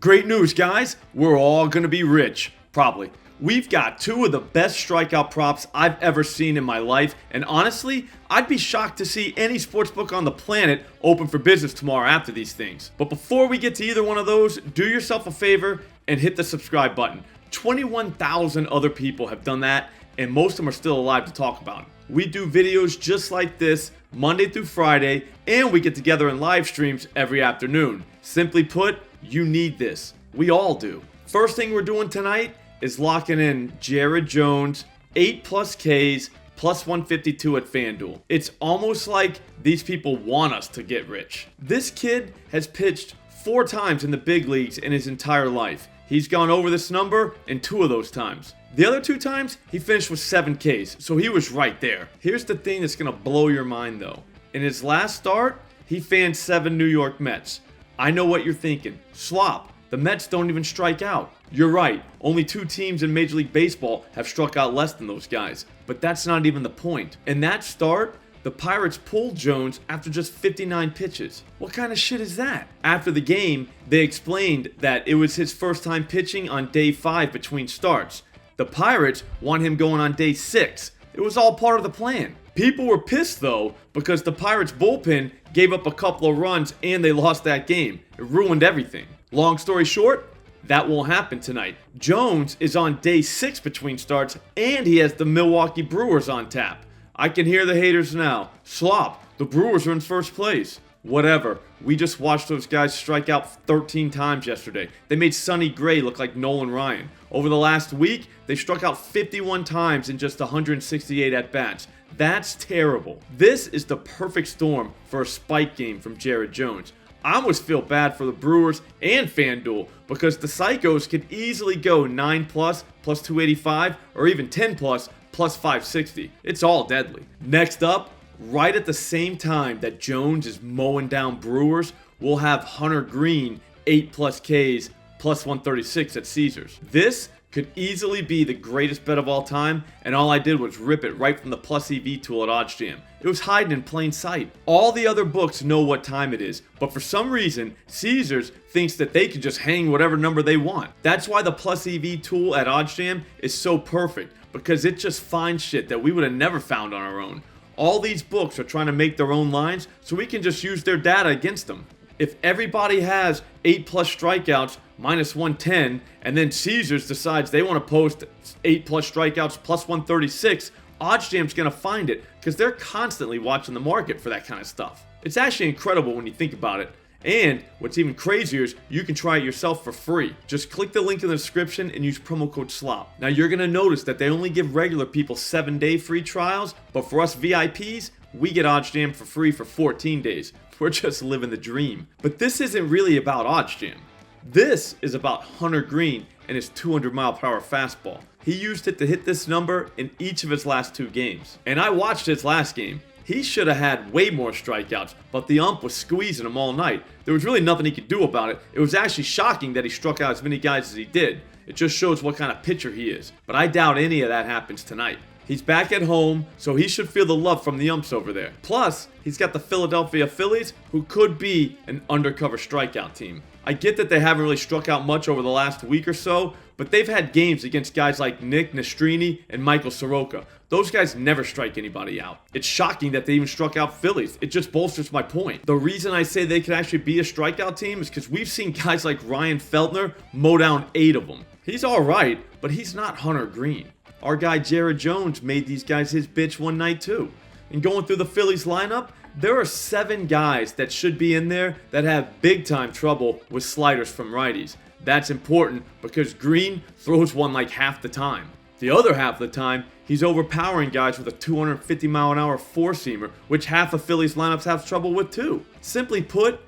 Great news, guys. We're all going to be rich. Probably. We've got two of the best strikeout props I've ever seen in my life, and honestly, I'd be shocked to see any sportsbook on the planet open for business tomorrow after these things. But before we get to either one of those, do yourself a favor and hit the subscribe button. 21,000 other people have done that, and most of them are still alive to talk about it. We do videos just like this Monday through Friday, and we get together in live streams every afternoon. Simply put, you need this. We all do. First thing we're doing tonight is locking in Jared Jones, 8+ Ks, plus 152 at FanDuel. It's almost like these people want us to get rich. This kid has pitched 4 times in the big leagues in his entire life. He's gone over this number in 2 of those times. The other 2 times, he finished with 7 Ks, so he was right there. Here's the thing that's going to blow your mind though. In his last start, he fanned 7 New York Mets. I know what you're thinking. Slop, the Mets don't even strike out. You're right, only 2 teams in Major League Baseball have struck out less than those guys. But that's not even the point. In that start, the Pirates pulled Jones after just 59 pitches. What kind of shit is that? After the game, they explained that it was his first time pitching on day 5 between starts. The Pirates want him going on day 6. It was all part of the plan. People were pissed though because the Pirates bullpen gave up a couple of runs and they lost that game. It ruined everything. Long story short, that won't happen tonight. Jones is on day 6 between starts and he has the Milwaukee Brewers on tap. I can hear the haters now. Slop, the Brewers are in first place. Whatever. We just watched those guys strike out 13 times yesterday. They made Sonny Gray look like Nolan Ryan. Over the last week, they struck out 51 times in just 168 at-bats. That's terrible. This is the perfect storm for a spike game from Jared Jones. I almost feel bad for the Brewers and FanDuel because the Psychos could easily go 9+, plus 285, or even 10+, plus 560. It's all deadly. Next up, right at the same time that Jones is mowing down Brewers, we'll have Hunter Green, 8+ Ks, plus 136 at Caesars. This could easily be the greatest bet of all time, and all I did was rip it right from the plus EV tool at OddsJam. It was hiding in plain sight. All the other books know what time it is, but for some reason, Caesars thinks that they can just hang whatever number they want. That's why the plus EV tool at OddsJam is so perfect, because it just finds shit that we would have never found on our own. All these books are trying to make their own lines, so we can just use their data against them. If everybody has 8+ strikeouts, minus 110, and then Caesars decides they want to post 8+ strikeouts plus 136, OddsJam's going to find it because they're constantly watching the market for that kind of stuff. It's actually incredible when you think about it. And what's even crazier is you can try it yourself for free. Just click the link in the description and use promo code SLOP. Now you're going to notice that they only give regular people 7-day free trials, but for us VIPs, we get OddsJam for free for 14 days. We're just living the dream. But this isn't really about OddsJam. This is about Hunter Green and his 200-mile-per-hour fastball. He used it to hit this number in each of his last 2 games. And I watched his last game. He should have had way more strikeouts, but the ump was squeezing him all night. There was really nothing he could do about it. It was actually shocking that he struck out as many guys as he did. It just shows what kind of pitcher he is. But I doubt any of that happens tonight. He's back at home, so he should feel the love from the umps over there. Plus, he's got the Philadelphia Phillies, who could be an undercover strikeout team. I get that they haven't really struck out much over the last week or so, but they've had games against guys like Nick Nastrini and Michael Soroka. Those guys never strike anybody out. It's shocking that they even struck out Phillies. It just bolsters my point. The reason I say they could actually be a strikeout team is because we've seen guys like Ryan Feltner mow down 8 of them. He's alright, but he's not Hunter Green. Our guy Jared Jones made these guys his bitch one night too. And going through the Phillies lineup, there are 7 guys that should be in there that have big time trouble with sliders from righties. That's important because Green throws one like half the time. The other half of the time, he's overpowering guys with a 250-mile-an-hour four-seamer, which half of Phillies lineups have trouble with too. Simply put,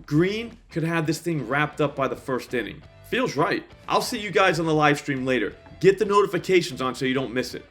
Green could have this thing wrapped up by the first inning. Feels right. I'll see you guys on the live stream later. Get the notifications on so you don't miss it.